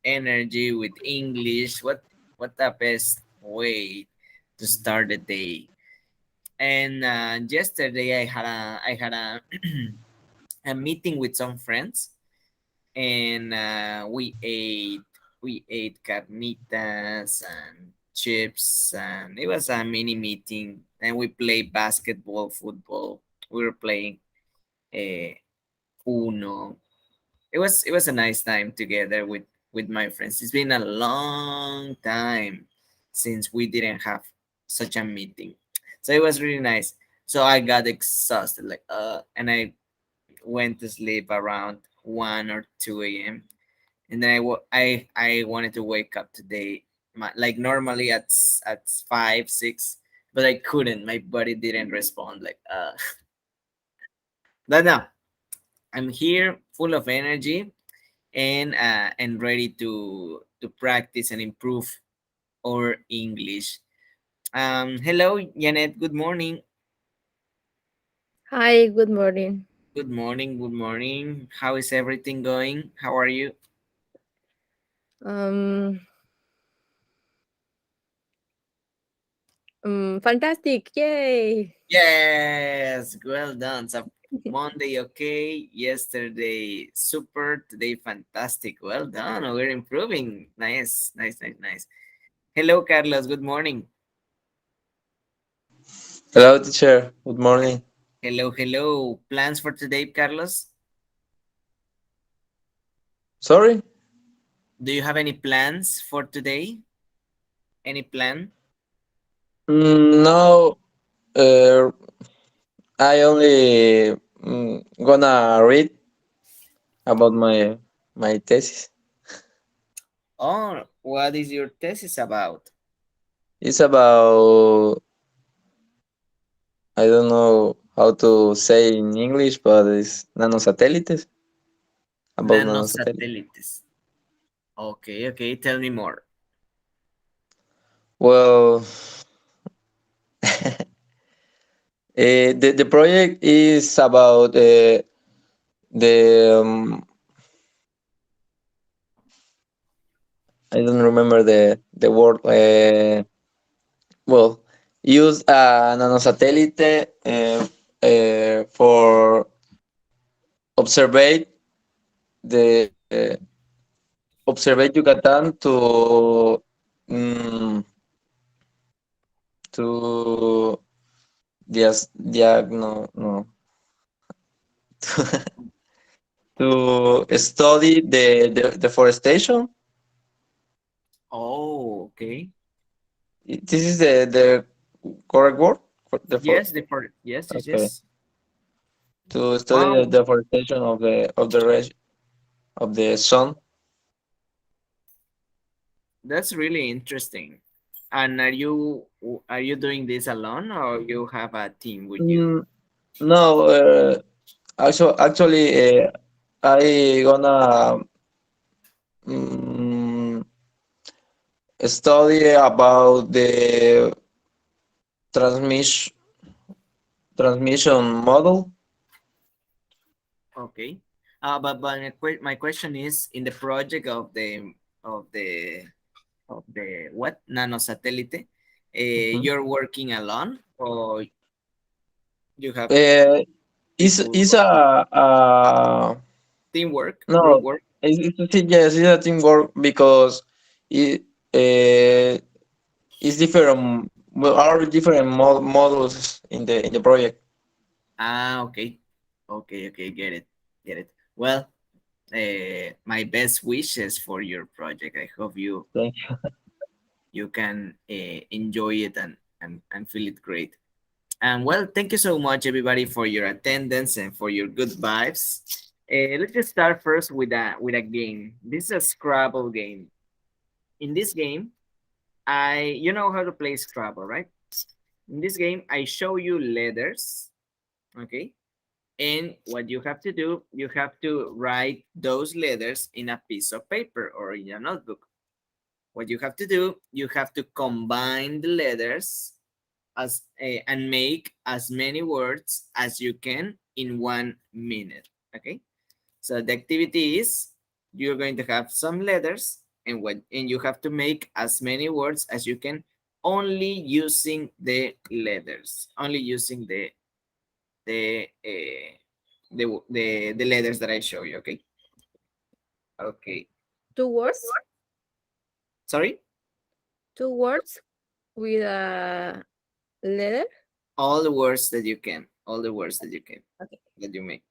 energy, with English. What the best way to start the day? And yesterday I had a a meeting with some friends, and we ate carnitas and chips, and it was a mini meeting. And we played basketball, football. We were playing uh, Uno. It was a nice time together with my friends. It's been a long time since we didn't have such a meeting, so it was really nice. So I got exhausted, like and I went to sleep around 1 or 2 a.m. And then I wanted to wake up today, like normally at 5 6, but I couldn't. My body didn't respond. Like but now I'm here, full of energy, and ready to practice and improve our English. Hello, Janet. Good morning. Hi, good morning. Good morning. Good morning. How is everything going? How are you? Um, Fantastic! Yay! Yes, well done. So Monday, okay. Yesterday, super. Today, fantastic. Well done. We're improving. Nice, nice, nice, nice. Hello, Carlos. Good morning. Hello, teacher. Good morning. Hello, hello. Plans for today, Carlos? Sorry? Do you have any plans for today? Any plan? No, uh, I only gonna read about my thesis. Oh, what is your thesis about? It's about I don't know how to say in English, but it's nanosatélites. About nanosatélites. Nanosatellites. Okay, okay. Tell me more. Well, the project is about the I don't remember the word. Well, use a nanosatellite for observe the observe Yucatan mm, to no to study the deforestation. Oh, okay. This is the correct word for Yes, the for yes, yes, okay, yes. to study the Wow, deforestation of the of the sun. that's really interesting. And are you doing this alone, or you have a team with you? Mm, no, actually, I gonna mm, study about the transmission transmission model. Okay. But my question is, in the project of the of the what nanosatellite, Mhm. you're working alone, or you have Uh, people, is a teamwork, group no, work? yes, it's a teamwork because it it's different. Well, are different models in the project. Ah, okay, okay, okay, get it, get it. Well, my best wishes for your project. I hope Thank you can enjoy it and feel it great. And well, thank you so much, everybody, for your attendance and for your good vibes. Let's just start first with a game. This is a Scrabble game. In this game, you know how to play Scrabble, right? In this game, I show you letters, okay? And what you have to do, you have to write those letters in a piece of paper or in a notebook. What you have to do, you have to combine the letters and make as many words as you can in 1 minute. Okay. So the activity is, you're going to have some letters and you have to make as many words as you can, only using the letters, only using the the letters that I show you. Okay. Okay. 2 words? Sorry. 2 words with a letter? All the words that you can. All the words that you can Okay. that you make.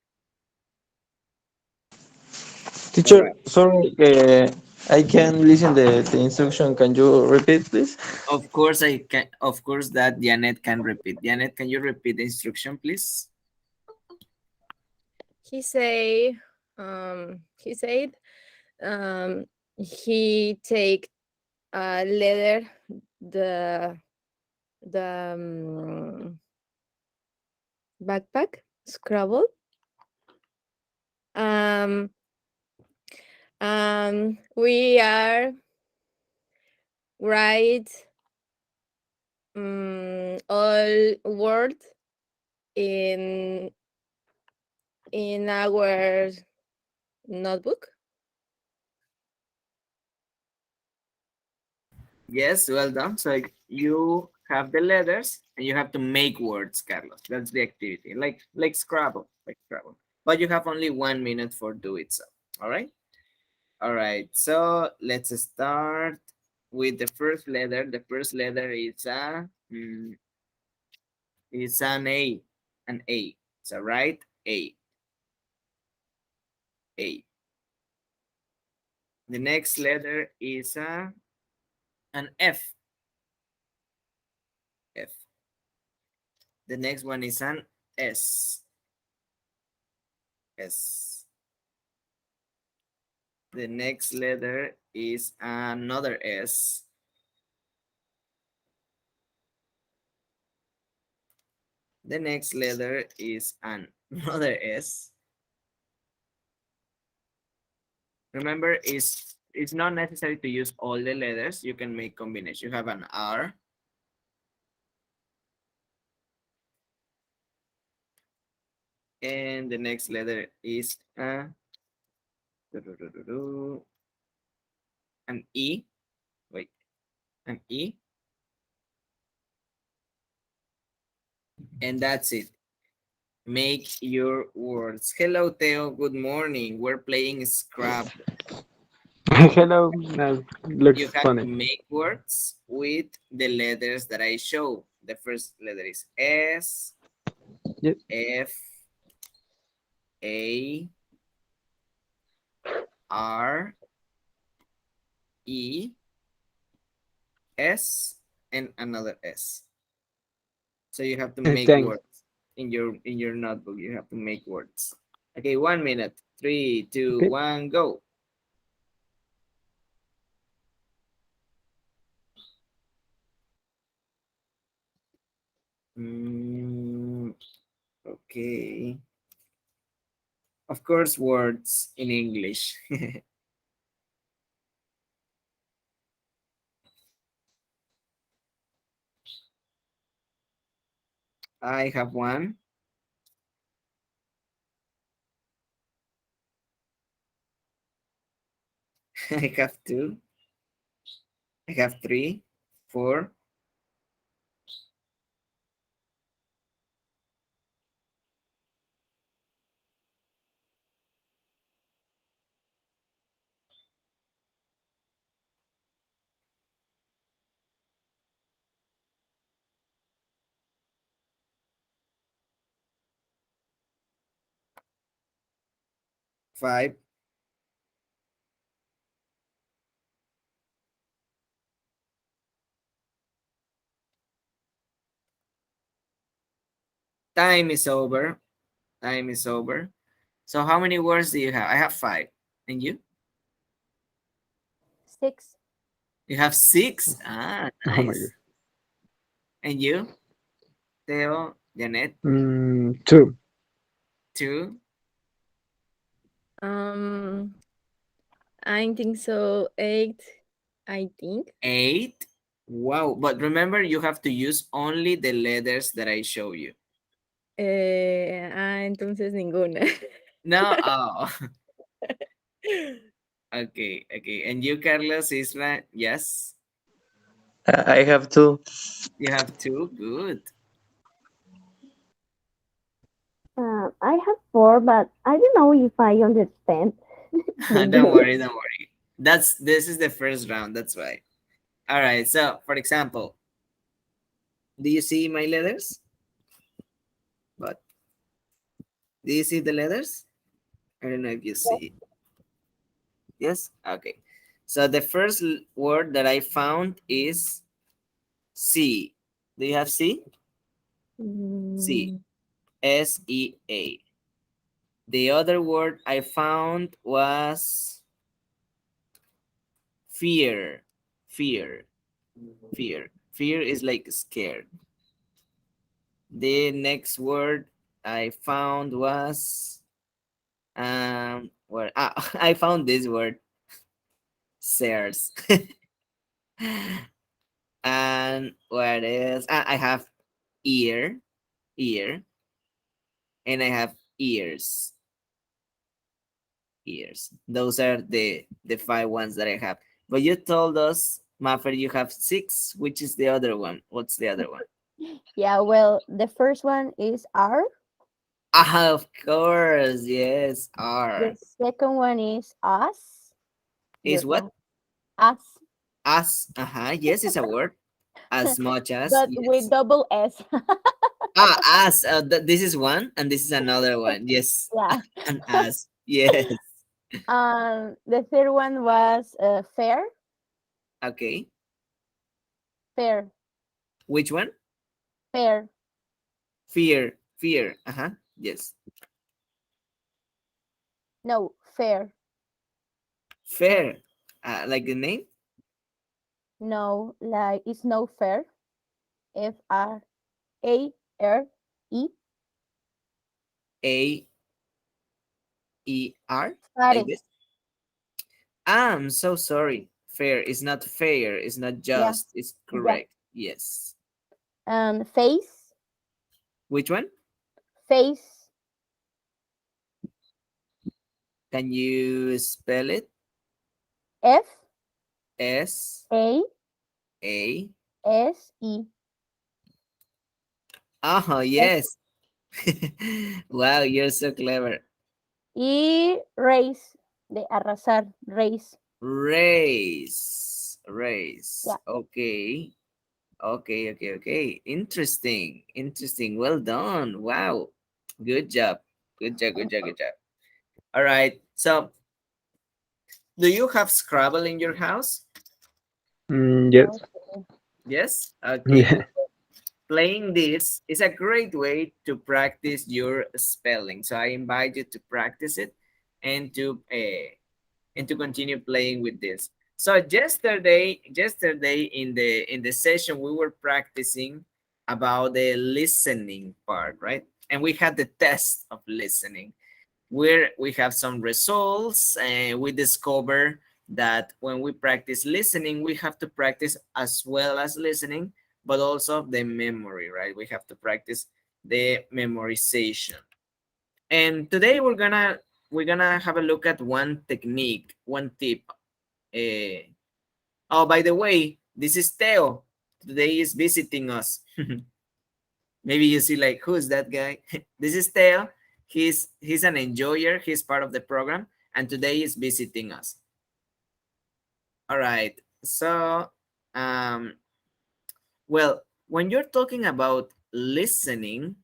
All Teacher, right. sorry, I can listen the instruction. Can you repeat, please? Of course I can. Of course that Janet can repeat. Janet, can you repeat the instruction, please? He say, he said, um, he take a letter, the the backpack, Scrabble. Um, we are write all words in our notebook. Yes, well done. So you have the letters and you have to make words, Carlos. That's the activity, like Scrabble, like Scrabble. But you have only 1 minute for do it. So, all right, all right. So let's start with the first letter. The first letter is is an A, an A. So right, A. The next letter is an F, F. The next one is an S, S. The next letter is another S. The next letter is another S. Remember, it's not necessary to use all the letters. You can make combinations. You have an R. And the next letter is an E. Wait, an E. And that's it. Make your words. Hello, Theo. Good morning. We're playing Scrabble. Hello, You looks have to funny. make words with the letters that I show. The first letter is S, Yes, F, A, R, E, S, and another S. So you have to make thanks. words in your notebook. You have to make words. Okay, 1 minute. Three, two, Okay. one, go. Mm, okay. Of course, words in English. I have one. I have two. I have three, four, 5. Time is over. Time is over. So how many words do you have? I have 5. And you? 6. You have 6? Ah, Oh my god. nice. And you? Theo, Janet, 2. 2, Um, I think so. 8. I think. 8. Wow. But remember, you have to use only the letters that I show you. Entonces ninguna. No, oh. Okay, okay. And you, Carlos Isla? Yes, I have two. you have two. Good. I have four, but I don't know if I understand the Don't worry, English. don't worry. This is the first round. That's why. All right. So, for example, do you see my letters? But do you see the letters? I don't know if you see. Yes. Okay. So the first word that I found is C. Do you have C? C. Mm, SEA. The other word I found was fear. Fear. Fear. Fear is like scared. The next word I found was where I found this word SARS. And what is I have ear, ear, and I have ears, ears. Those are the five ones that I have. But you told us, Maffer, you have six. Which is the other one? What's the other one? yeah, well, the first one is R. Ah, of course, yes, R. The second one is us. Is Your what? us, As, yes, it's a word. As much as, but with yes. double S. Ah, as, this is one, and this is another one. Yes, Yeah. an as, yes. The third one was fair. Okay, Fair. which one? Fair. Fear, fear, yes. No, fair. Fair, like the name? No, like it's no fair. FRARE. AER, like Fare. this. I'm so sorry. Fair is not fair, it's not Yeah, just, it's yeah. correct. Yes. And face. Which one? Face. Can you spell it? F S A A. S E. Oh, F. yes. Wow, you're so clever. Y race. De arrasar. Race. Race. Race. Yeah. Okay. Okay, okay, okay. Interesting. Interesting. Well done. Wow. Good job. Good job, good job, good job. All right. So, do you have Scrabble in your house? Yes. Okay. Yes. Okay. Yeah. Playing this is a great way to practice your spelling. So I invite you to practice it and to continue playing with this. So yesterday in the session we were practicing about the listening part, right? And we had the test of listening where we have some results and we discover that when we practice listening, we have to practice as well as listening, but also the memory, right? We have to practice the memorization. And today we're gonna have a look at one technique, one tip. Uh, oh, by the way, this is Theo. Today is visiting us. Maybe you see like who's that guy? This is Theo. He's an enjoyer. He's part of the program, and today is visiting us. All right. So, um, well, when you're talking about listening,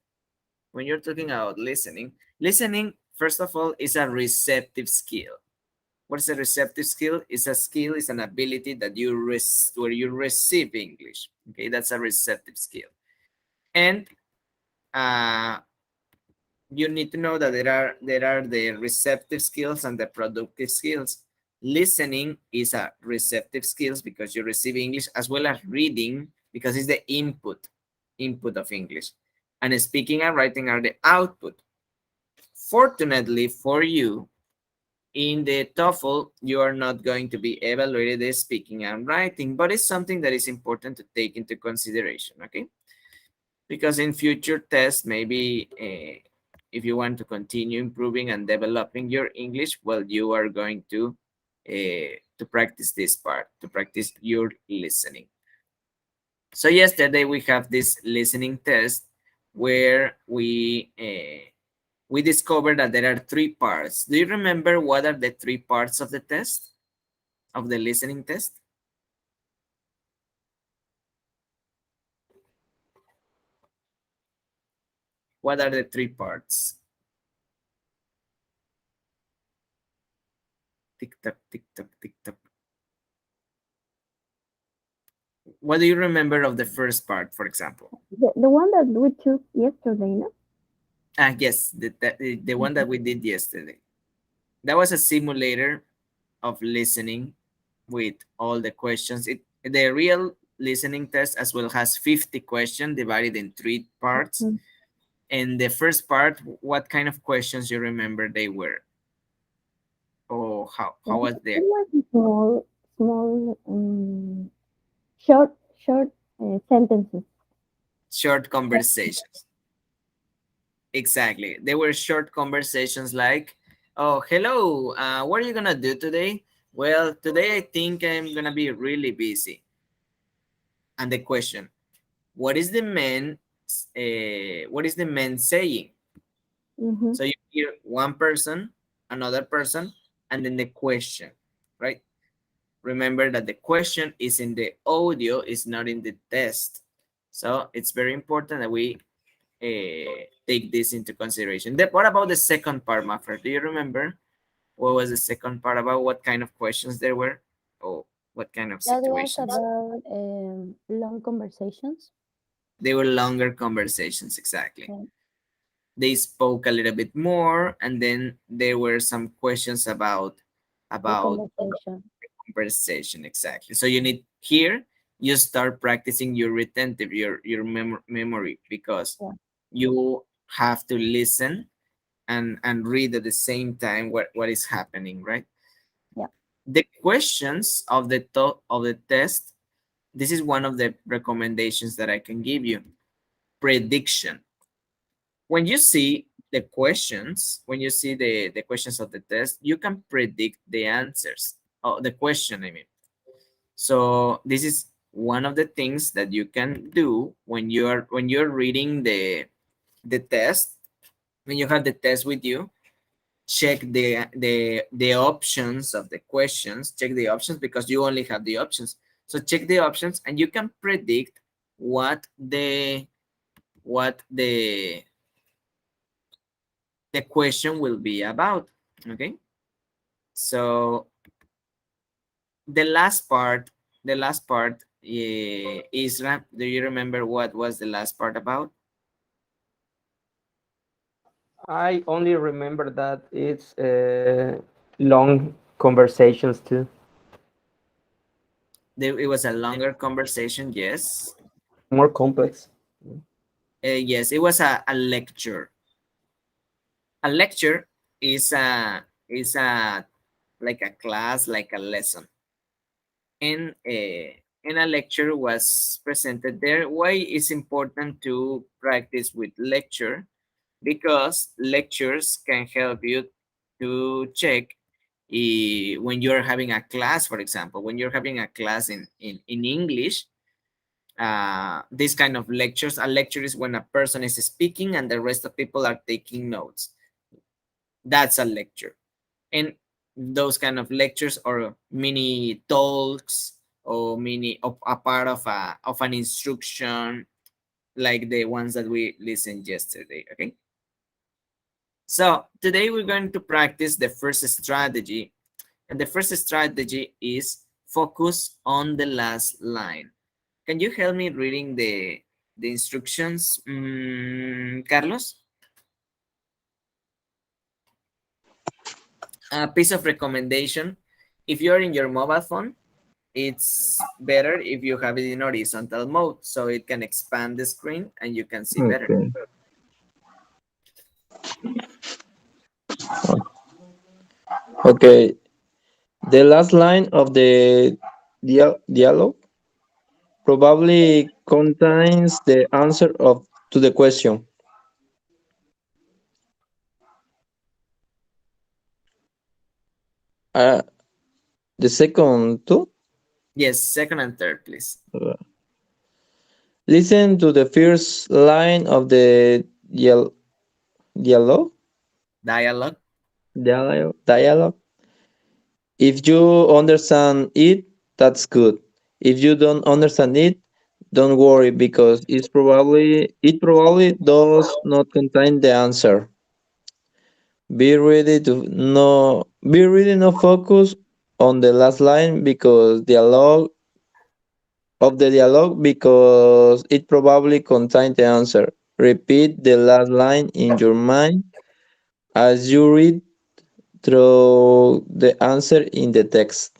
when you're talking about listening, listening first of all is a receptive skill. What is a receptive skill? It's a skill, it's an ability that where you receive English. Okay, that's a receptive skill. And uh, you need to know that there are the receptive skills and the productive skills. Listening is a receptive skills because you receive English, as well as reading because it's the input of English, and speaking and writing are the output. Fortunately for you, in the TOEFL, you are not going to be evaluated as speaking and writing, but it's something that is important to take into consideration, okay? Because in future tests, maybe if you want to continue improving and developing your English, well, you are going to to practice this part, to practice your listening. So yesterday we have this listening test where we discovered that there are three parts. Do you remember what are the three parts of the test, of the listening test? What are the three parts? Tick tock, tick tock, tick tock. What do you remember of the first part, for example? The one that we took yesterday, no? Ah, yes, the one that we did yesterday. That was a simulator of listening with all the questions. The real listening test as well has 50 questions divided in three parts. Mm. And the first part, what kind of questions you remember they were? Or how was It the was small, short, short sentences. short conversations? Exactly. They were short conversations like, oh, hello, what are you gonna do today? Well, today I think I'm gonna be really busy. And the question, what is the man saying? Mm-hmm. So you hear one person, another person, and then the question, right? Remember that the question is in the audio, is not in the test. So it's very important that we take this into consideration. What about the second part, Mafra? Do you remember what was the second part about? What kind of questions there were? Or what kind of That was situations? about long conversations. They were longer conversations, exactly. Yeah, They spoke a little bit more, and then there were some questions the about conversation. conversation, exactly. So you need here, you start practicing your retentive, memory, because Yeah, you have to listen and read at the same time what is happening, right? yeah. The questions of the test, this is one of the recommendations that I can give you. Prediction. When you see the questions, when you see the questions of the test, you can predict the answers. Oh, the question, I mean. So this is one of the things that you can do when you're reading the test, when you have the test with you. Check the options of the questions. Check the options because you only have the options. So check the options and you can predict what the the question will be about. Okay, so the last part, the last part, Isra, do you remember what was the last part about? I only remember that it's long conversations too. It was a longer conversation, yes. More complex. Yes, it was a lecture. A lecture is a like a class, like a lesson. And in a lecture was presented there. Why is important to practice with lecture? Because lectures can help you to check when you're having a class, for example, when you're having a class in English, this kind of lectures, a lecture is when a person is speaking and the rest of people are taking notes. That's a lecture. And those kind of lectures or mini talks or mini of a part of an instruction like the ones that we listened yesterday. Okay, so today we're going to practice the first strategy, and the first strategy is focus on the last line. Can you help me reading the instructions, Carlos? A piece of recommendation: if you're in your mobile phone, it's better if you have it in horizontal mode so it can expand the screen and you can see better. Okay. Okay. The last line of the dialogue probably contains the answer of to the question. Uh, The second two. Yes, second and third, please. Listen to the first line of the dialogue. Dialogue. Dialogue. If you understand it, that's good. If you don't understand it, don't worry because it probably does not contain the answer. Be ready to focus on the last line because dialogue because it probably contains the answer. Repeat the last line in your mind as you read through the answer in the text.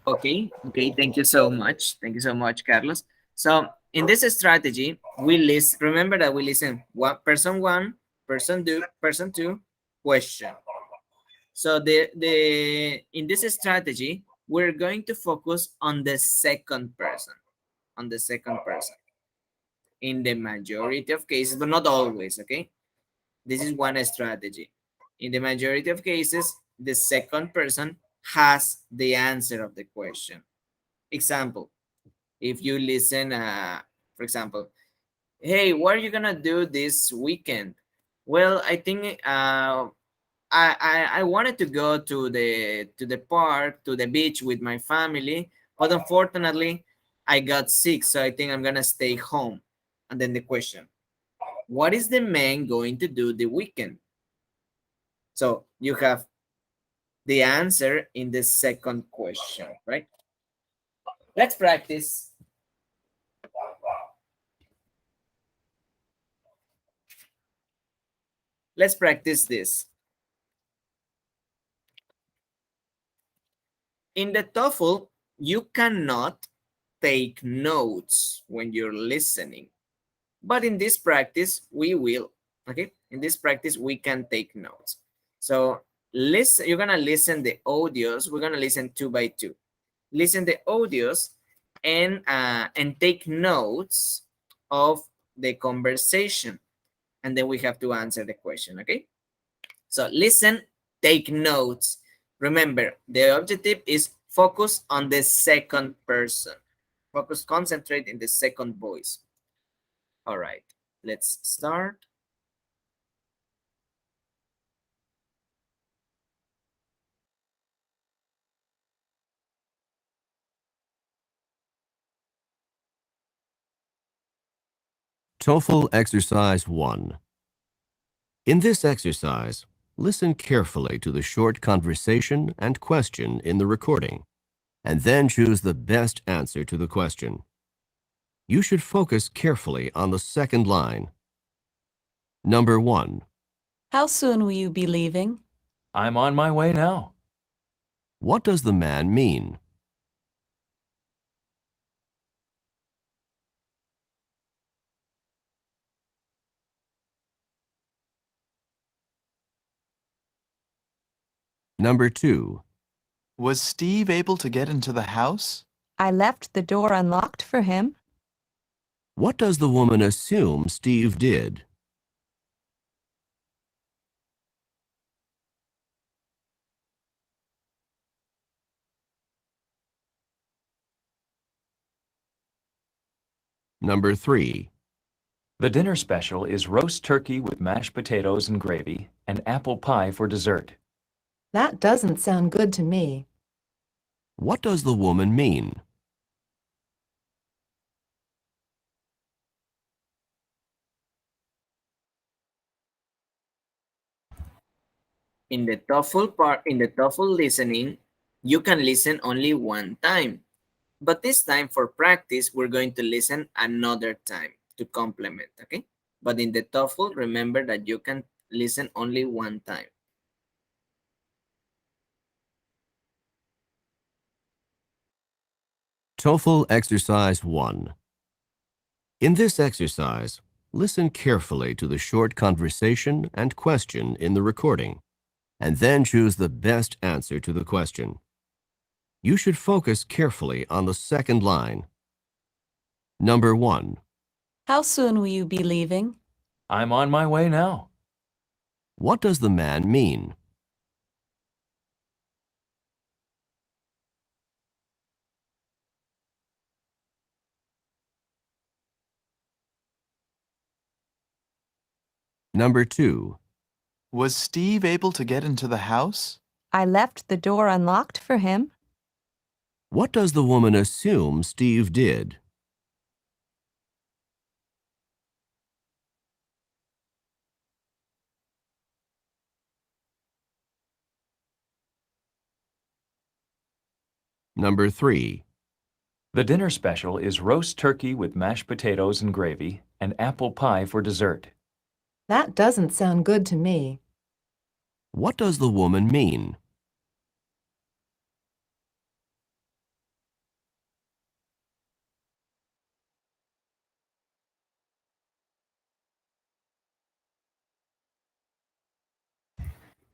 Okay. Okay, thank you so much. Thank you so much, Carlos. So in this strategy, remember that we listen one, person two, question. So in this strategy, we're going to focus on the second person, in the majority of cases, but not always, okay? This is one strategy. In the majority of cases, the second person has the answer of the question. Example, if you listen, for example, hey, what are you gonna do this weekend? Well, I think I wanted to go to the park, to the beach with my family, but unfortunately I got sick, so I think I'm gonna stay home. And then the question, what is the man going to do the weekend? So you have the answer in the second question, right? Let's practice. Let's practice this. In the TOEFL, you cannot take notes when you're listening. But in this practice, we will. Okay? In this practice, we can take notes. So listen, you're gonna listen the audios. We're gonna listen 2 by 2. Listen the audios and take notes of the conversation. And then we have to answer the question, okay? So listen, take notes. Remember, the objective is focus on the second person. Concentrate in the second voice. All right, let's start. TOEFL Exercise 1. In this exercise, listen carefully to the short conversation and question in the recording, and then choose the best answer to the question. You should focus carefully on the second line. Number 1. How soon will you be leaving? I'm on my way now. What does the man mean? Number 2. Was Steve able to get into the house? I left the door unlocked for him. What does the woman assume Steve did? Number 3. The dinner special is roast turkey with mashed potatoes and gravy and apple pie for dessert. That doesn't sound good to me. What does the woman mean? In the TOEFL listening, you can listen only one time. But this time for practice, we're going to listen another time to complement, okay? But in the TOEFL, remember that you can listen only one time. TOEFL Exercise 1. In this exercise, listen carefully to the short conversation and question in the recording, and then choose the best answer to the question. You should focus carefully on the second line. Number 1. How soon will you be leaving? I'm on my way now. What does the man mean? Number 2. Was Steve able to get into the house? I left the door unlocked for him. What does the woman assume Steve did? Number 3. The dinner special is roast turkey with mashed potatoes and gravy and apple pie for dessert. That doesn't sound good to me. What does the woman mean?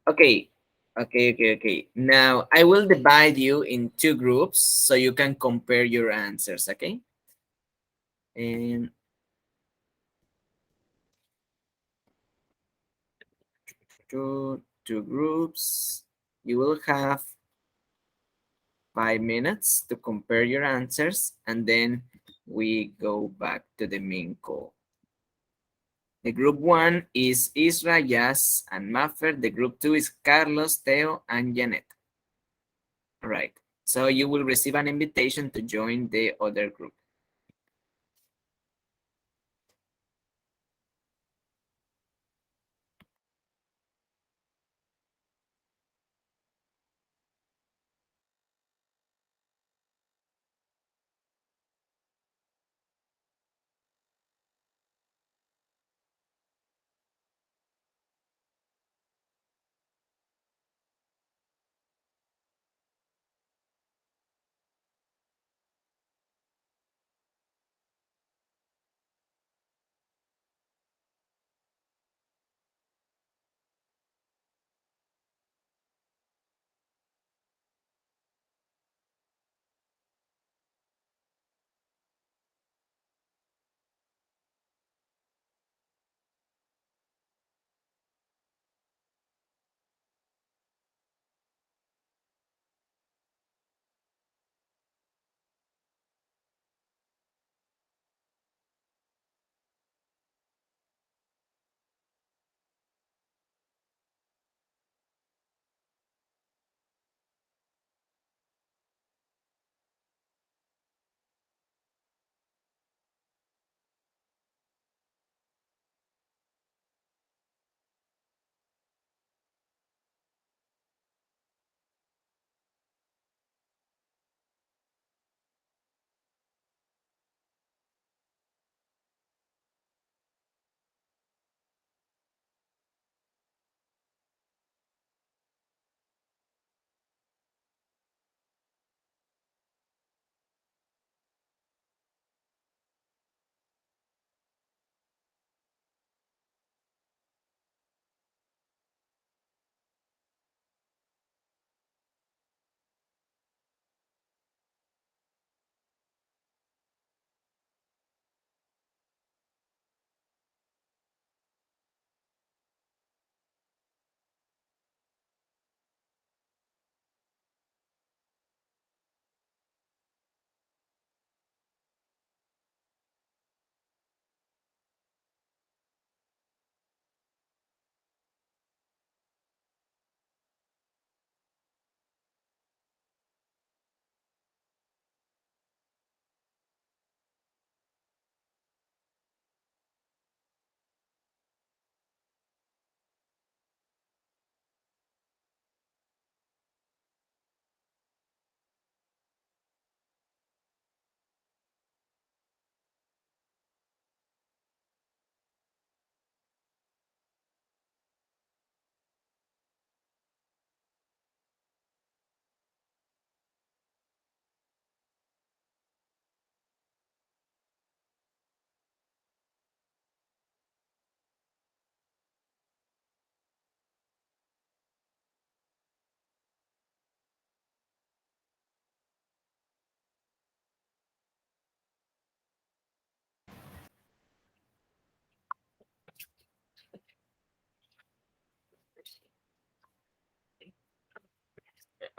Okay, okay. Now I will divide you in two groups so you can compare your answers, okay? And two groups. You will have 5 minutes to compare your answers, and then we go back to the main call. The group 1 is Isra, Yas, and Maffer. The group 2 is Carlos, Theo, and Janet. All right. So you will receive an invitation to join the other group.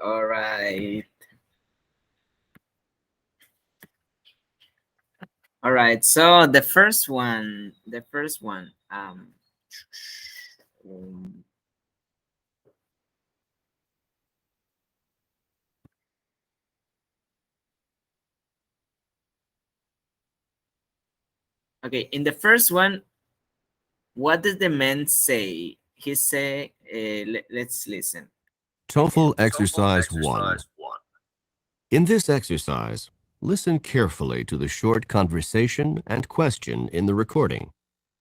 All right. All right. So the first one. Um, okay. In the first one, what does the man say? He say, let's listen. TOEFL Exercise 1. In this exercise, listen carefully to the short conversation and question in the recording,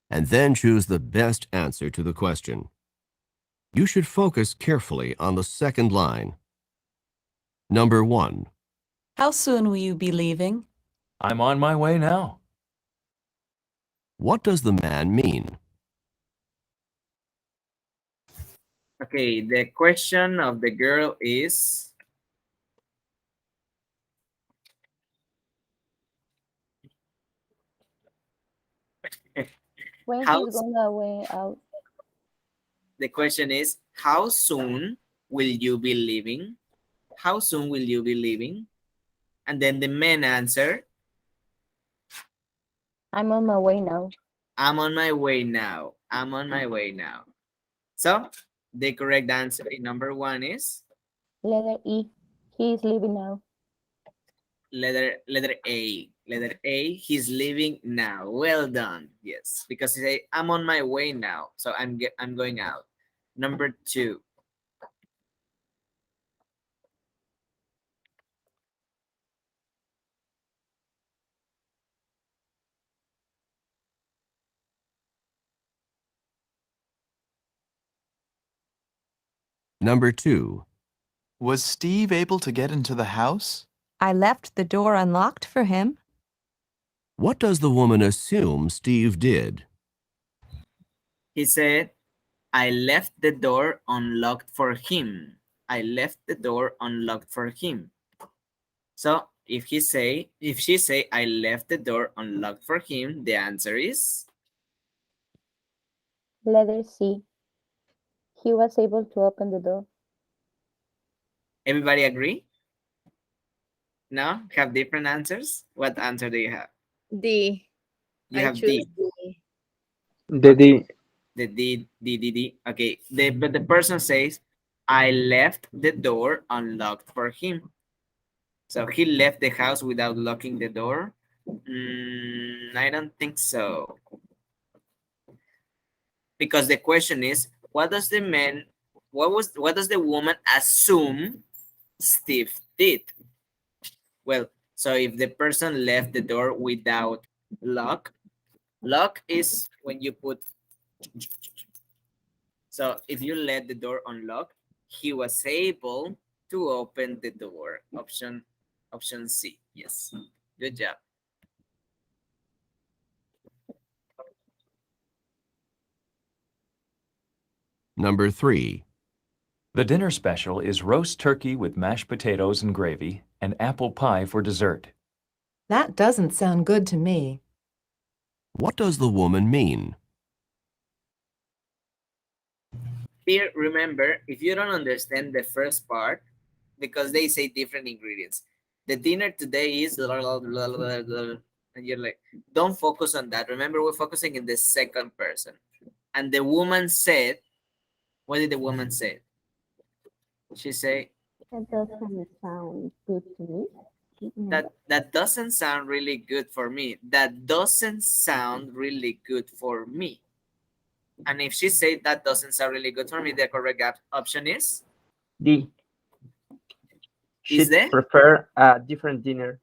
and then choose the best answer to the question. You should focus carefully on the second line. Number 1. How soon will you be leaving? I'm on my way now. What does the man mean? Okay, the question of the girl is, When how, he's gonna way out? the question is, how soon will you be leaving? How soon will you be leaving? And then the man answer, I'm on my way now. I'm on my way now. I'm on my way now. So the correct answer in number 1 is Letter E. He is leaving now. letter A. Letter A, he's leaving now. Well done. Yes, because he say, I'm on my way now. So I'm going out. Number 2. Number 2. Was Steve able to get into the house? I left the door unlocked for him. What does the woman assume Steve did? He said, I left the door unlocked for him. I left the door unlocked for him. So if she say, I left the door unlocked for him, the answer is Letter C. He was able to open the door. everybody agree? No? Have different answers? What answer do you have? D. You I have choose D. D. The D. The D. Okay. But the person says, I left the door unlocked for him. So he left the house without locking the door? I don't think so. Because the question is, what does the man, what does the woman assume Steve did? Well, so if the person left the door without lock is when you put, so if you let the door unlock, he was able to open the door. Option C. Yes. Good job. Number 3. The dinner special is roast turkey with mashed potatoes and gravy and apple pie for dessert. That doesn't sound good to me. What does the woman mean? Here, remember, if you don't understand the first part, because they say different ingredients, the dinner today is blah, blah, blah, blah, blah, and you're like, don't focus on that. Remember, we're focusing in the second person. And the woman said, what did the woman say? She say, That doesn't sound good to me. that doesn't sound really good for me. That doesn't sound really good for me. And if she said that doesn't sound really good for me, the correct option is D. Is She'd there? prefer a different dinner.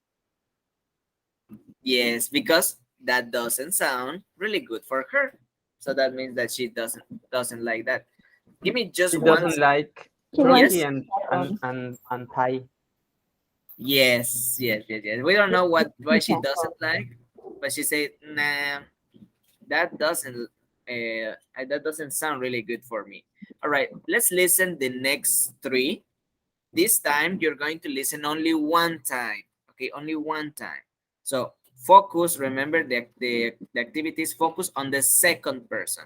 Yes, because that doesn't sound really good for her. So that means that she doesn't like that. Give me just She one. doesn't like She turkey wants and pie. Yes. We don't know why she pizza. doesn't like, but she said, nah, that doesn't sound really good for me. All right, let's listen the next 3. This time you're going to listen only one time. Okay, only one time. So focus, remember the activities, focus on the second person.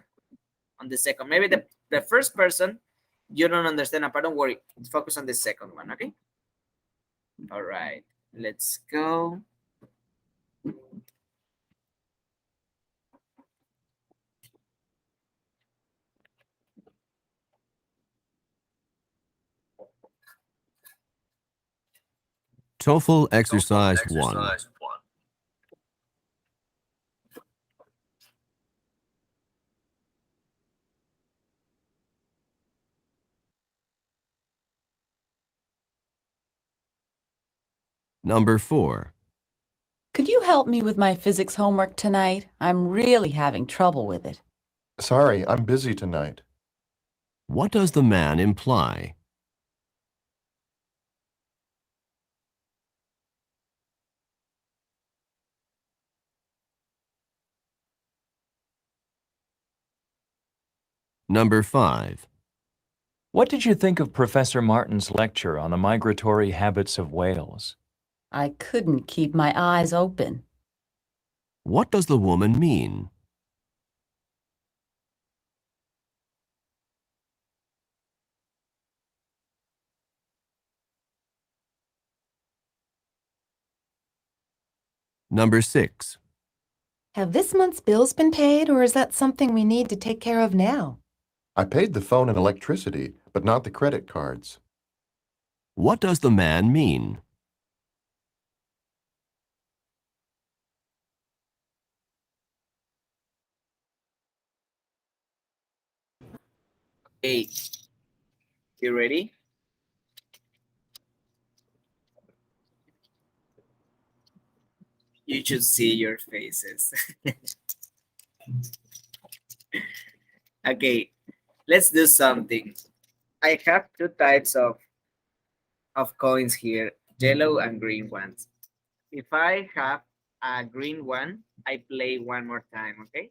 On the second, maybe the first person, You don't understand a part, don't worry. Focus on the second one, okay? All right, let's go. TOEFL Exercise 1. Number 4. Could you help me with my physics homework tonight? I'm really having trouble with it. Sorry, I'm busy tonight. What does the man imply? Number 5. What did you think of Professor Martin's lecture on the migratory habits of whales? I couldn't keep my eyes open. What does the woman mean? Number 6. Have this month's bills been paid, or is that something we need to take care of now? I paid the phone and electricity, but not the credit cards. What does the man mean? Hey, you ready? You should see your faces. Okay, let's do something. I have two types of coins here, yellow and green ones. If I have a green one, I play one more time, okay?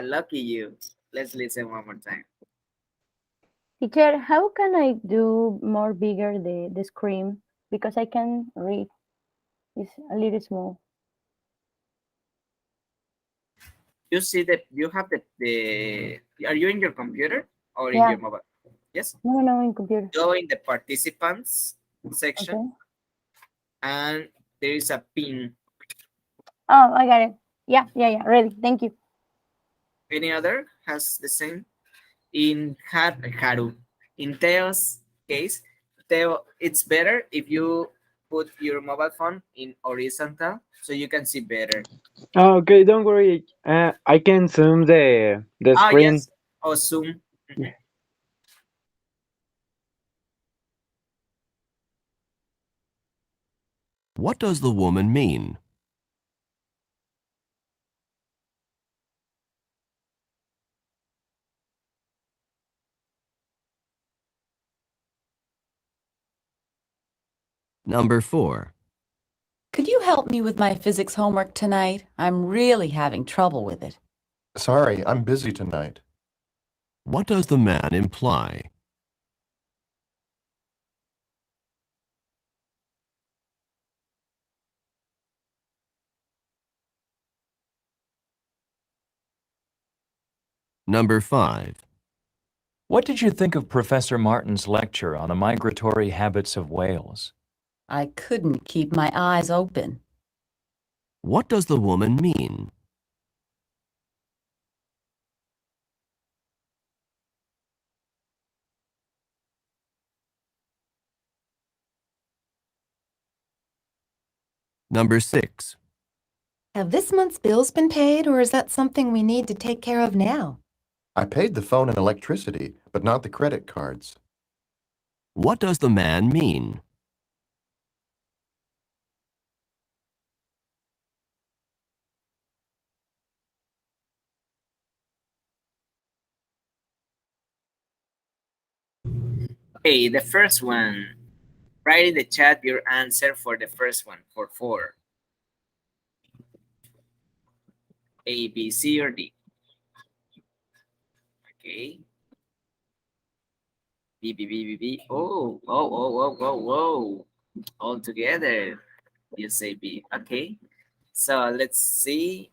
Lucky you. Let's listen one more time. Teacher, how can I do more bigger the screen? Because I can read. It's a little small. You see that you have the are you in your computer or in Yeah. your mobile? Yes? No, in computer. Go in the participants section Okay. and there is a pin. Oh, I got it. Yeah. Ready. Thank you. Any other has the same? In Haru. In Teo's case, Teo, it's better if you put your mobile phone in horizontal so you can see better. Okay, don't worry. I can zoom the screen. Yes. Or zoom. Yeah. What does the woman mean? Number 4. Could you help me with my physics homework tonight? I'm really having trouble with it. Sorry, I'm busy tonight. What does the man imply? Number 5. What did you think of Professor Martin's lecture on the migratory habits of whales? I couldn't keep my eyes open. What does the woman mean? Number 6. Have this month's bills been paid, or is that something we need to take care of now? I paid the phone and electricity, but not the credit cards. What does the man mean? Okay, the first one. Write in the chat your answer for the first one, for 4. A, B, C, or D. Okay. B, B, B, B, B. Oh, whoa, whoa, whoa, whoa, whoa. All together. You say B. Okay. So let's see.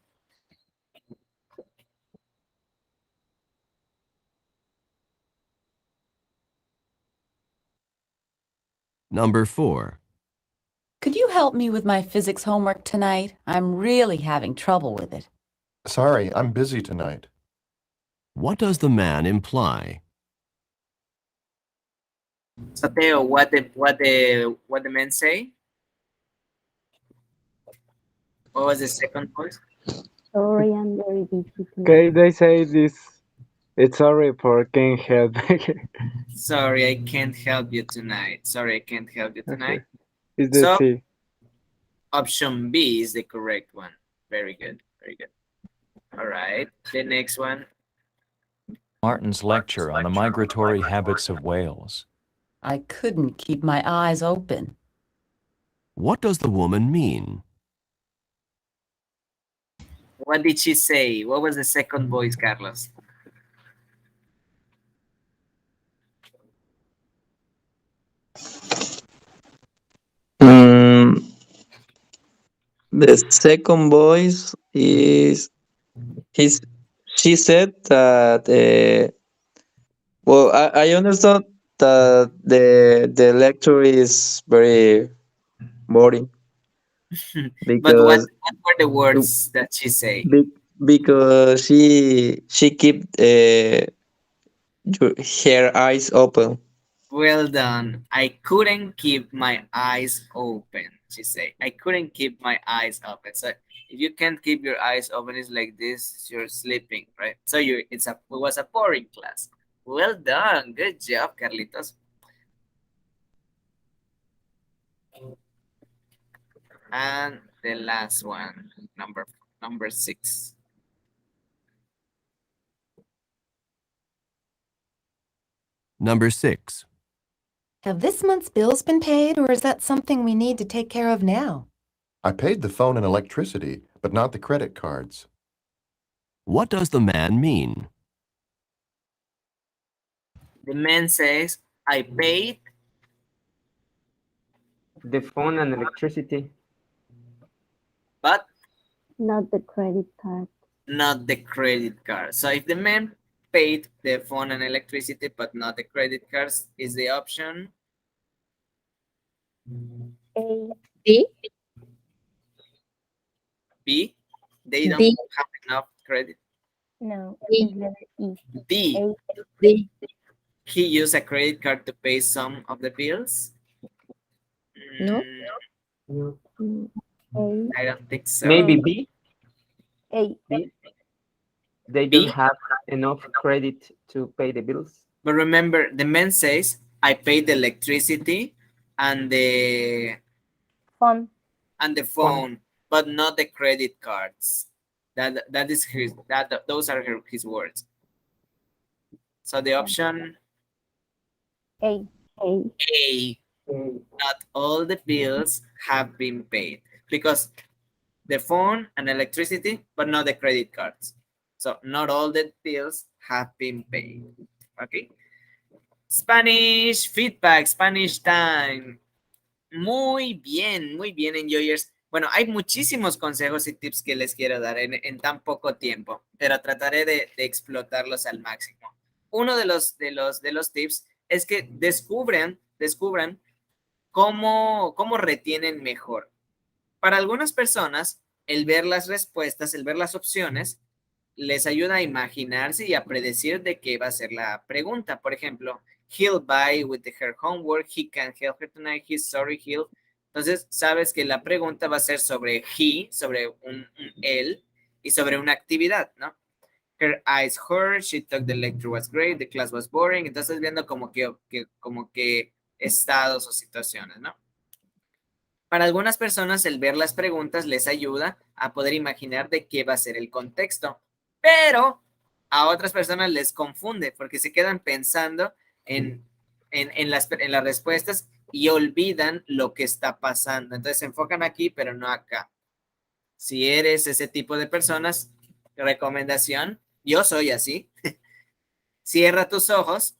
Number 4. Could you help me with my physics homework tonight? I'm really having trouble with it. Sorry, I'm busy tonight. What does the man imply? So Theo, what the men say? What was the second voice? Sorry, I'm very busy Okay, tonight. they say this. It's sorry for can't help. Sorry, I can't help you tonight. Sorry, I can't help you tonight. Okay, it's the So C. option B is the correct one. Very good, very good. All right, the next one. Martin's lecture on the migratory habits of whales. I couldn't keep my eyes open. What does the woman mean? What did she say? What was the second voice, Carlos? Mm, the second voice is his. She said that. Well, I understand that the lecture is very boring But because what were the words that she say? because she keep her eyes open. Well done. I couldn't keep my eyes open. She say, I couldn't keep my eyes open. So if you can't keep your eyes open, it's like this. You're sleeping, right? So it was a boring class. Well done. Good job, Carlitos. And the last one, number 6. Number 6. Have this month's bills been paid, or is that something we need to take care of now? I paid the phone and electricity, but not the credit cards. What does the man mean? The man says, I paid The phone and electricity. but Not the credit card. not the credit card. So if the man paid the phone and electricity but not the credit cards, is the option A. D. B. They don't D. have enough credit. No, D. it's letter E. D. A. D. He used a credit card to pay some of the bills. No. Mm, A. I don't think so. Maybe B. A. B. They B. don't have enough credit to pay the bills. But remember, the man says, I paid the electricity and the Phone. phone, but not the credit cards. That is those are his words. So the option A. A. A, not all the bills have been paid because the phone and electricity, but not the credit cards. So not all the bills have been paid. Okay. Spanish feedback, Spanish time. Muy bien, enjoyers. Bueno, hay muchísimos consejos y tips que les quiero dar en tan poco tiempo, pero trataré de explotarlos al máximo. Uno de los tips es que descubran cómo retienen mejor. Para algunas personas, el ver las respuestas, el ver las opciones, les ayuda a imaginarse y a predecir de qué va a ser la pregunta. Por ejemplo, he'll buy with her homework, he can help her tonight, he's sorry, he'll. Entonces, sabes que la pregunta va a ser sobre he, sobre un él, y sobre una actividad, ¿no? Her eyes hurt, she thought the lecture was great, the class was boring. Entonces, viendo como que estados o situaciones, ¿no? Para algunas personas, el ver las preguntas les ayuda a poder imaginar de qué va a ser el contexto, pero a otras personas les confunde porque se quedan pensando en las respuestas y olvidan lo que está pasando. Entonces se enfocan aquí, pero no acá. Si eres ese tipo de personas, recomendación, yo soy así. Cierra tus ojos,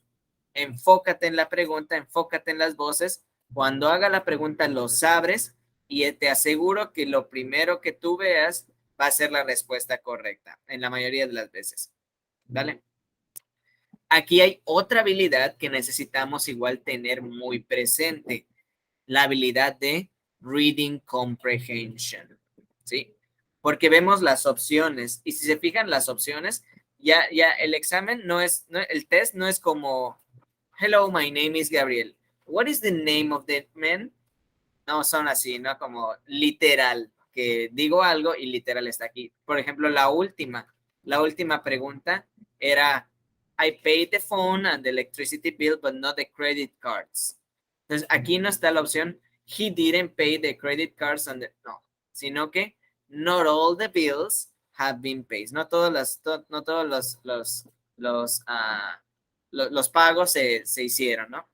enfócate en la pregunta, enfócate en las voces. Cuando haga la pregunta, los abres y te aseguro que lo primero que tú veas va a ser la respuesta correcta, en la mayoría de las veces. ¿Vale? Aquí hay otra habilidad que necesitamos igual tener muy presente. la habilidad de reading comprehension, ¿sí? Porque vemos las opciones y si se fijan las opciones, ya el examen no es, el test no es como, hello, my name is Gabriel. What is the name of the man? No son así, ¿no? Como literal, que digo algo y literal está aquí. Por ejemplo, la última pregunta era, I paid the phone and the electricity bill, but not the credit cards. Entonces, aquí no está la opción, he didn't pay the credit cards, no, sino que not all the bills have been paid. No todos no todos los pagos se hicieron, ¿no?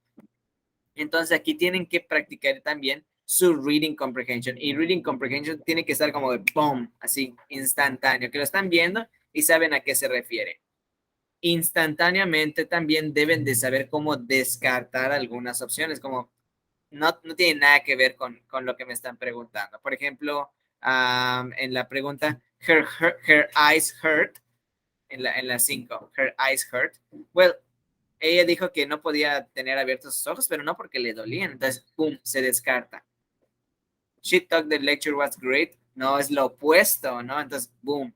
Entonces aquí tienen que practicar también su reading comprehension. Y reading comprehension tiene que estar como de boom, así, instantáneo, que lo están viendo y saben a qué se refiere. Instantáneamente también deben de saber cómo descartar algunas opciones, como no tiene nada que ver con lo que me están preguntando. Por ejemplo, en la pregunta, her eyes hurt, en la 5, her eyes hurt. Well, ella dijo que no podía tener abiertos sus ojos, pero no porque le dolían. Entonces, ¡pum!, se descarta. She thought the lecture was great. No, es lo opuesto, ¿no? Entonces, boom.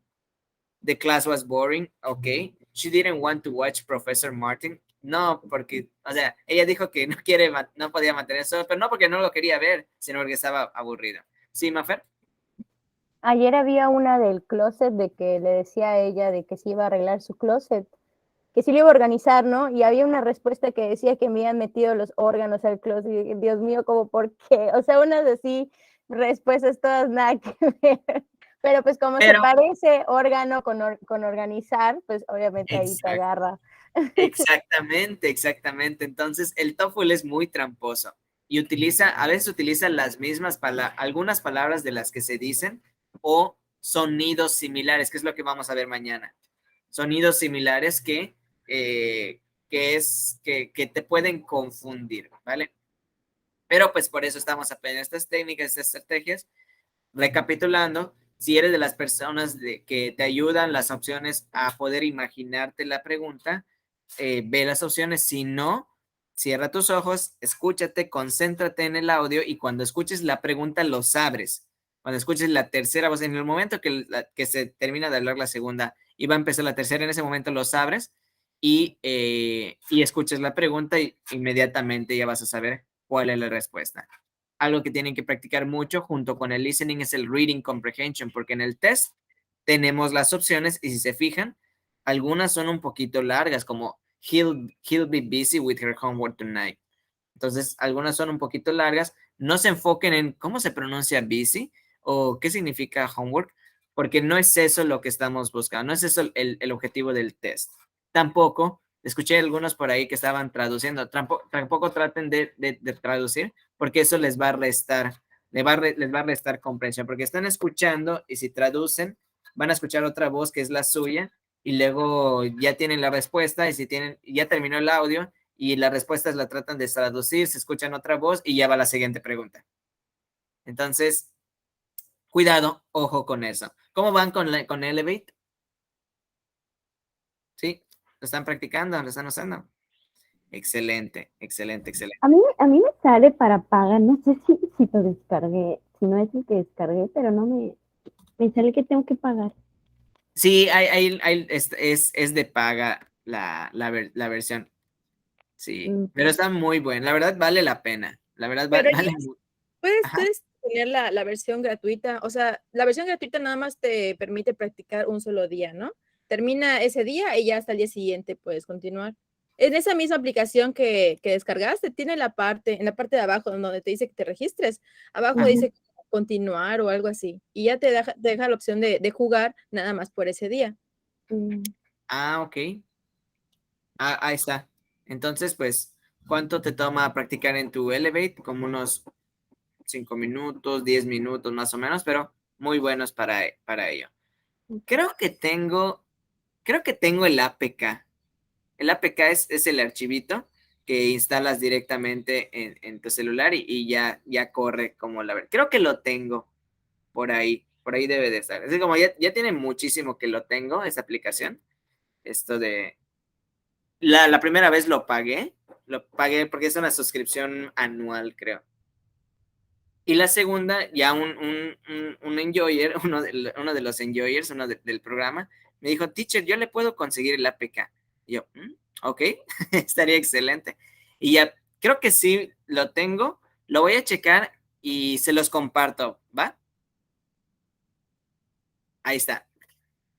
The class was boring. Ok. She didn't want to watch Professor Martin. No, porque, o sea, ella dijo que no podía mantener eso, pero no porque no lo quería ver, sino porque estaba aburrido. ¿Sí, Mafer? Ayer había una del closet de que le decía a ella de que se iba a arreglar su closet, que sí lo iba a organizar, ¿no? Y había una respuesta que decía que me habían metido los órganos al closet. Y Dios mío, ¿cómo por qué? O sea, unas así respuestas todas nada que ver. Pero pues como se parece órgano con organizar, pues obviamente ahí te agarra. Exactamente, exactamente. Entonces, el TOEFL es muy tramposo y a veces utiliza las mismas algunas palabras de las que se dicen o sonidos similares, que es lo que vamos a ver mañana. Sonidos similares que te pueden confundir, ¿vale? Pero pues por eso estamos aprendiendo estas técnicas, estas estrategias. Recapitulando, si eres de las personas que te ayudan las opciones a poder imaginarte la pregunta, ve las opciones. Si no, cierra tus ojos, escúchate, concéntrate en el audio y cuando escuches la pregunta los abres. Cuando escuches la tercera voz, en el momento que se termina de hablar la segunda y va a empezar la tercera, en ese momento los abres y escuchas la pregunta y inmediatamente ya vas a saber cuál es la respuesta. Algo que tienen que practicar mucho junto con el listening es el reading comprehension, porque en el test tenemos las opciones y si se fijan, algunas son un poquito largas, como he'll be busy with her homework tonight. Entonces, algunas son un poquito largas. No se enfoquen en cómo se pronuncia busy o qué significa homework, porque no es eso lo que estamos buscando, no es eso el objetivo del test. Tampoco, escuché algunos por ahí que estaban traduciendo, tampoco traten de traducir, porque eso les va a restar, les va a restar comprensión, porque están escuchando y si traducen, van a escuchar otra voz que es la suya y luego ya tienen la respuesta y si ya terminó el audio y las respuestas la tratan de traducir, se escuchan otra voz y ya va la siguiente pregunta. Entonces, cuidado, ojo con eso. ¿Cómo van con Elevate? ¿Sí? ¿Lo están practicando? ¿Lo están usando? Excelente, excelente, excelente. A mí me sale para paga, no sé si lo descargué, si no es el que descargué, pero no me sale que tengo que pagar. Sí, es de paga la versión. Sí, pero está muy buena. La verdad vale la pena. La verdad Pero vale Jess, Ajá. puedes tener la versión gratuita. O sea, la versión gratuita nada más te permite practicar un solo día, ¿no? Termina ese día y ya hasta el día siguiente puedes continuar. En esa misma aplicación que descargaste, tiene en la parte de abajo donde te dice que te registres. Abajo dice continuar o algo así. Y ya te deja la opción de jugar nada más por ese día. Ah, ok. Ahí está. Entonces, pues, ¿cuánto te toma practicar en tu Elevate? Como unos 5 minutos, 10 minutos más o menos, pero muy buenos para ello. Creo que tengo el APK. El APK es el archivito que instalas directamente en tu celular y ya corre como Creo que lo tengo por ahí debe de estar. Es como ya tiene muchísimo que lo tengo, esa aplicación. Esto de... La primera vez lo pagué porque es una suscripción anual, creo. Y la segunda, ya un enjoyer, uno de los enjoyers, del programa, me dijo, teacher, yo le puedo conseguir el APK. Y yo, ok, estaría excelente. Y ya, creo que sí lo tengo, lo voy a checar y se los comparto, ¿va? Ahí está.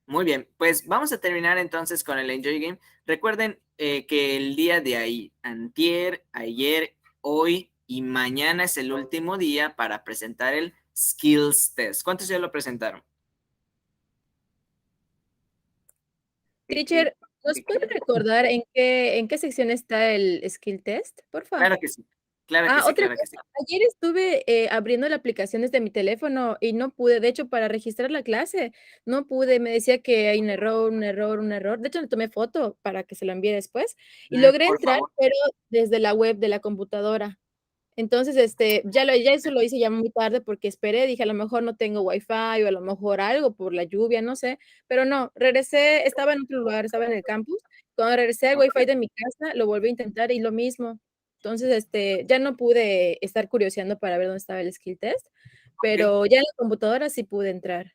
Muy bien, pues vamos a terminar entonces con el Enjoy Game. Recuerden que el día de ahí, antier, ayer, hoy y mañana es el último día para presentar el Skills Test. ¿Cuántos ya lo presentaron? Teacher, ¿nos puede recordar en qué sección está el skill test, porfa? Claro que sí, claro que Ah, sí, otra claro que sí. cosa, ayer estuve abriendo la aplicación desde mi teléfono y no pude, de hecho, para registrar la clase, no pude, me decía que hay un error, un error, un error. De hecho, le tomé foto para que se lo envíe después y logré Por entrar, favor. pero desde la web de la computadora. Entonces, ya eso lo hice ya muy tarde porque esperé, dije, a lo mejor no tengo wifi o a lo mejor algo por la lluvia, no sé, pero no, regresé, estaba en otro lugar, estaba en el campus. Cuando regresé al wifi de mi casa, lo volví a intentar y lo mismo. Entonces, ya no pude estar curioseando para ver dónde estaba el skill test, pero ya en la computadora sí pude entrar.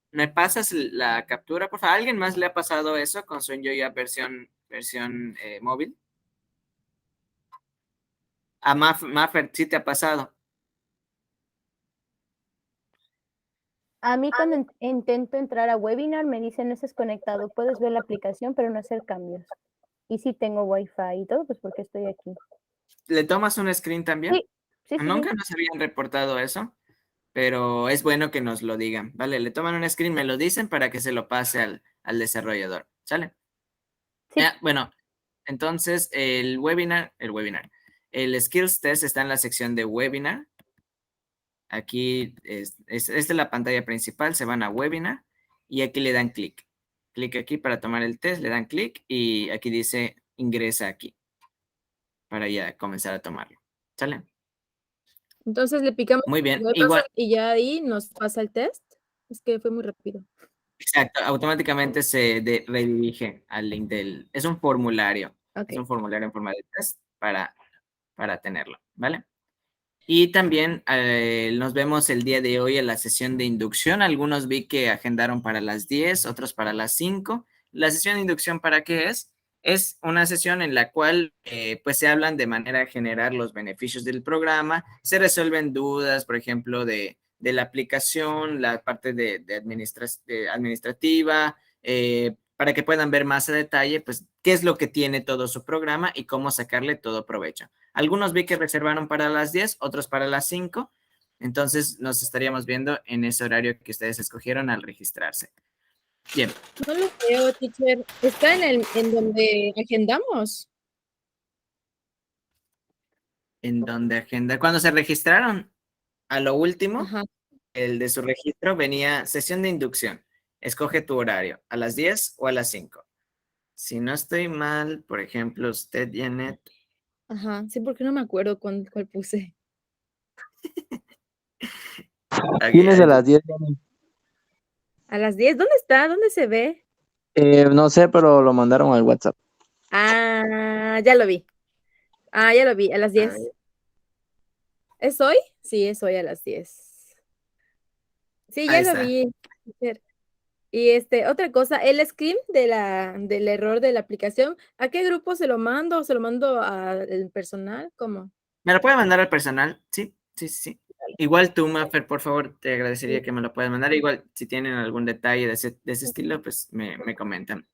¿Me pasas la captura, por favor? ¿A alguien más le ha pasado eso con su Enjoy App versión móvil? A Maffer, ¿sí te ha pasado? A mí cuando intento entrar a webinar me dicen no estás conectado, puedes ver la aplicación pero no hacer cambios. Y si tengo wifi y todo, pues porque estoy aquí. ¿Le tomas un screen también? Sí, sí, sí, sí. Nunca nos habían reportado eso, pero es bueno que nos lo digan, ¿vale? Le toman un screen, me lo dicen para que se lo pase al desarrollador, ¿sale? Sí. Bueno, entonces el Skills Test está en la sección de Webinar. Aquí esta es la pantalla principal, se van a Webinar y aquí le dan clic. Clic aquí para tomar el test, le dan clic y aquí dice ingresa aquí para ya comenzar a tomarlo, ¿sale? Entonces le picamos Muy bien, igual igual, y ya ahí nos pasa el test. Es que fue muy rápido. exacto, automáticamente se redirige al link es un formulario, Ok. es un formulario en forma de test para tenerlo, ¿vale? Y también nos vemos el día de hoy en la sesión de inducción. Algunos vi que agendaron para las 10, otros para las 5. La sesión de inducción, ¿para qué es? Es una sesión en la cual pues se hablan de manera general los beneficios del programa, se resuelven dudas, por ejemplo, de la aplicación, la parte de administrativa, para que puedan ver más a detalle, pues, qué es lo que tiene todo su programa y cómo sacarle todo provecho. Algunos vi que reservaron para las 10, otros para las 5. Entonces nos estaríamos viendo en ese horario que ustedes escogieron al registrarse. Bien. No lo veo, teacher. Está en donde agendamos. En donde agenda. Cuando se registraron, a lo último, Ajá. el de su registro venía sesión de inducción. Escoge tu horario, a las 10 o a las 5. Si no estoy mal, por ejemplo, usted, Janet. Ajá. Sí, porque no me acuerdo cuál puse. Tienes a las 10, Dani. A las 10. ¿Dónde está? ¿Dónde se ve? No sé, pero lo mandaron al WhatsApp. Ah, ya lo vi. Ah, ya lo vi. A las 10. ¿Es hoy? Sí, es hoy a las 10. Sí, ya Ahí lo está. vi, teacher. Y otra cosa, el screen del error de la aplicación, ¿a qué grupo se lo mando? ¿Se lo mando al personal? ¿Cómo? ¿Me lo puede mandar al personal? Sí, sí, sí, sí. Igual tú, Maffer, por favor, te Sí. agradecería que me lo puedas mandar. Igual, si tienen algún detalle de ese estilo, pues me comentan.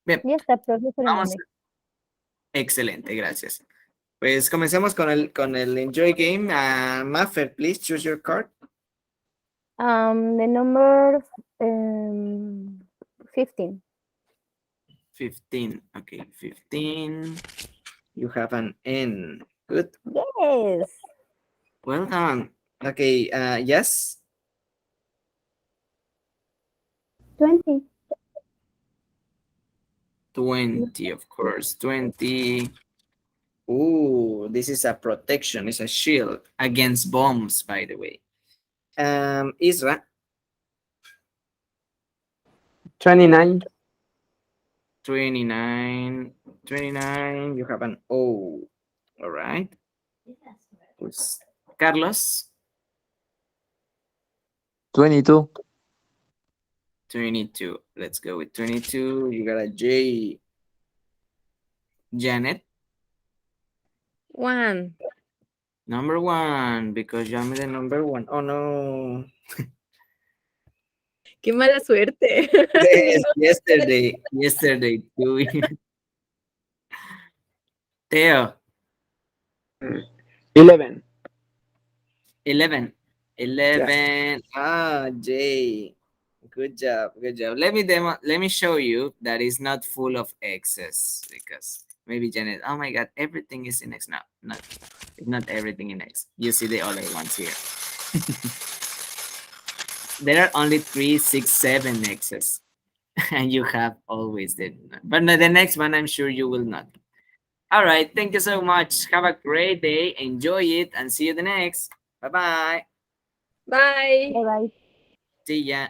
Bien, Ya está, profe, se lo vamos. mandé. Excelente, gracias. Pues comencemos con el Enjoy Game. Maffer, please choose your card. The number 15. 15. Okay, 15. You have an N. Good. Yes. Well done. Okay, yes. 20. 20, of course. 20. Ooh, this is a protection. It's a shield against bombs, by the way. Isra. 29. 29. 29. You have an O. All right. Pues, Carlos. 22. 22. Let's go with 22. You got a J. Janet. 1. Number 1, because you made the number 1. Oh no. Qué mala suerte. Yes, yesterday too. Theo. 11. 11. 11. Ah, Jay. Good job. Good job. Let me show you that it's not full of X's, because maybe Janet, oh my god, everything is in X. No, it's not everything in X. You see the other ones here. There are only 3, 6, 7 X's. And you have always did. But no, the next one, I'm sure you will not. All right. Thank you so much. Have a great day. Enjoy it and see you the next. Bye-bye. Bye. Bye bye. See ya.